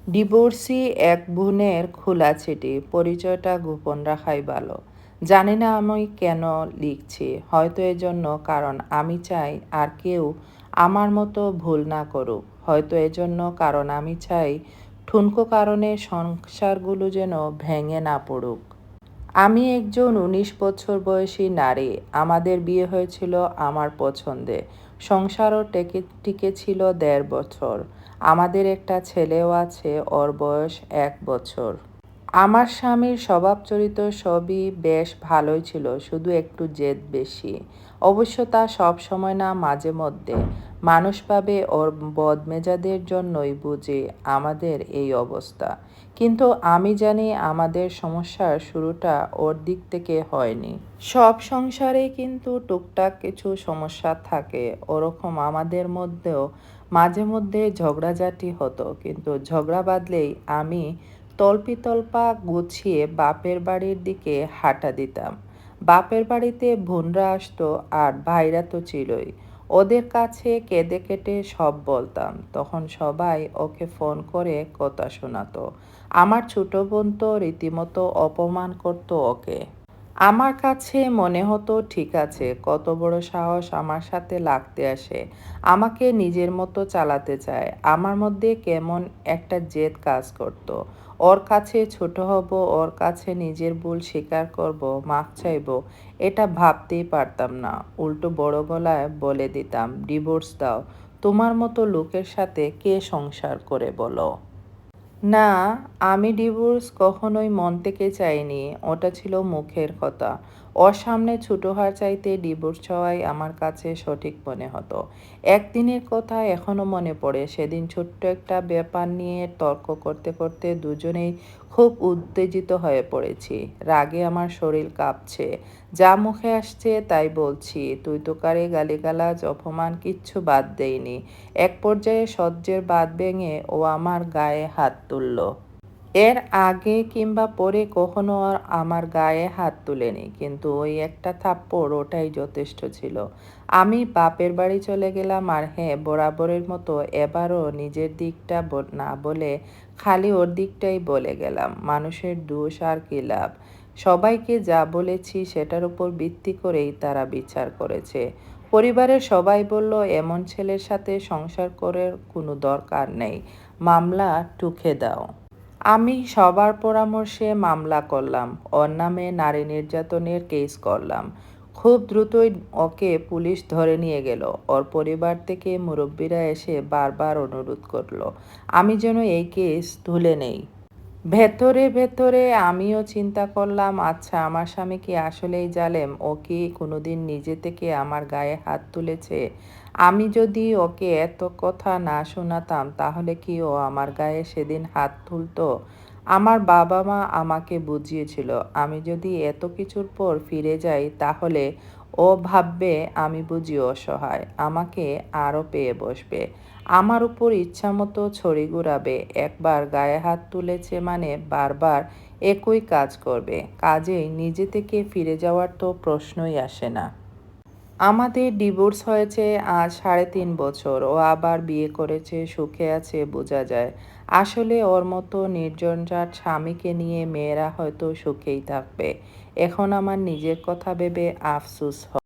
Divorcee এক বোনের খোলা চিঠি, পরিচয়টা গোপন রাখাই ভালো। জানি না আমি কেন লিখছি, হয়তো এজন্য কারণ আমি চাই আর কেউ আমার মতো ভুল না করুক, হয়তো এজন্য কারণ আমি চাই ঠুনকো কারণে সংসারগুলো যেন ভেঙে না পড়ুক। আমি একজন ১৯ বছর বয়সী নারী। আমাদের বিয়ে হয়েছিল আমার পছন্দে। সংসারও টিকেছিল ১.৫ বছর। আমাদের একটা ছেলেও আছে, ওর বয়স ১ বছর। আমার স্বামীর স্বভাব চরিত্র সবই বেশ ভালোই ছিল, শুধু একটু জেদ বেশি। অবশ্য তা সব সময় না, মাঝে মধ্যে। মানুষ ভাবে ওর বদমেজাজের জন্যই বুঝি আমাদের এই অবস্থা। কিন্তু আমি জানি আমাদের সমস্যার শুরুটা ওর দিক থেকে হয়নি। সব সংসারেই কিন্তু টুকটাক কিছু সমস্যা থাকে, ওরকম আমাদের মধ্যেও মাঝে মধ্যে ঝগড়াঝাটি হতো, কিন্তু ঝগড়া বাঁধলেই আমি তল্পিতল্পা গুছিয়ে বাপের বাড়ির দিকে হাঁটা দিতাম। বাপের বাড়িতে বোনরা আসতো আর ভাইরা তো ছিলই। ওদের কাছে কেঁদে কেটে সব বলতাম। তখন সবাই ওকে ফোন করে কথা শোনাতো। আমার ছোট বোন তো রীতিমতো অপমান করতো ওকে। আমার কাছে মনে হতো ঠিক আছে, কত বড় সাহস আমার সাথে লাগতে আসে, আমাকে নিজের মতো চালাতে চায়। আমার মধ্যে কেমন একটা জেদ কাজ করত। ওর কাছে ছোট হব, ওর কাছে নিজের ভুল স্বীকার করব, মাফ চাইব, এটা ভাবতেই পারতাম না। উল্টো বড় গলায় বলে দিতাম, ডিভোর্স দাও, তোমার মতো লোকের সাথে কে সংসার করে বলো। না, আমি ডিভোর্স কখনোই মন থেকে চাইনি। ওটা ছিল মুখের কথা। ওর সামনে ছোট হওয়ার চাইতে ডিভোর্স চাওয়াই আমার কাছে সঠিক মনে হতো। একদিনের কথা এখনো মনে পড়ে। সেদিন ছোট্ট একটা ব্যাপার নিয়ে তর্ক করতে করতে দুজনেই খুব উত্তেজিত হয়ে পড়েছি। রাগে আমার শরীর কাঁপছে। যা মুখে আসছে তাই বলছি। তুই তোকারি গালিগালাজ অপমান কিচ্ছু বাদ দেয়নি। এক পর্যায়ে সহ্যের বাঁধ ভেঙে ও আমার গায়ে হাত তুলল। এর আগে কিংবা পরে কখনো আর আমার গায়ে হাত তুলেনি, কিন্তু ওই একটা থাপ্পড়, ওটাই যথেষ্ট ছিল। আমি বাপের বাড়ি চলে গেলাম, আর হ্যাঁ, বরাবরের মতো এবারও নিজের দিকটা না বলে খালি ওর দিকটাই বলে গেলাম। মানুষের দোষ আর কি লাভ? সবাইকে যা বলেছি সেটার উপর ভিত্তি করেই তারা বিচার করেছে। পরিবারের সবাই বলল এমন ছেলের সাথে সংসার করার কোনো দরকার নেই, মামলা টুকে দাও। আমি সবার পরামর্শে মামলা করলাম, ওর নামে নারী নির্যাতনের কেস করলাম। খুব দ্রুতই ওকে পুলিশ ধরে নিয়ে গেল। ওর পরিবার থেকে মুরব্বীরা এসে বারবার অনুরোধ করলো আমি যেন এই কেস তুলে নেই। ভেতরে ভেতরে আমিও চিন্তা করলাম, আচ্ছা, আমার স্বামী কি আসলেই জালেম? ও কি কোনোদিন নিজে থেকে আমার গায়ে হাত তুলেছে? আমি যদি ওকে এত কথা না শোনাতাম, তাহলে কি ও আমার গায়ে সেদিন হাত তুলতো? আমার বাবা মা আমাকে বুঝিয়েছিল, আমি যদি এত কিছুর পর ফিরে যাই তাহলে ও ভাববে আমি বুঝি অসহায়, আমাকে আরও পেয়ে বসবে, আমার উপর ইচ্ছামতো ছড়ি ঘুরাবে। একবার গায়ে হাত তুলেছে মানে বারবার একই কাজ করবে। কাজেই নিজে থেকে ফিরে যাওয়ার তো প্রশ্নই আসে না। আমাদের ডিভোর্স হয়েছে আজ ৩.৫ বছর। ও আবার বিয়ে করেছে, সুখে আছে বোঝা যায়। আসলে ওর মতো নির্ঝঞ্ঝাট স্বামীকে নিয়ে মেয়েরা হয়তো সুখেই থাকবে। এখন আমার নিজের কথা ভেবে আফসোস হয়।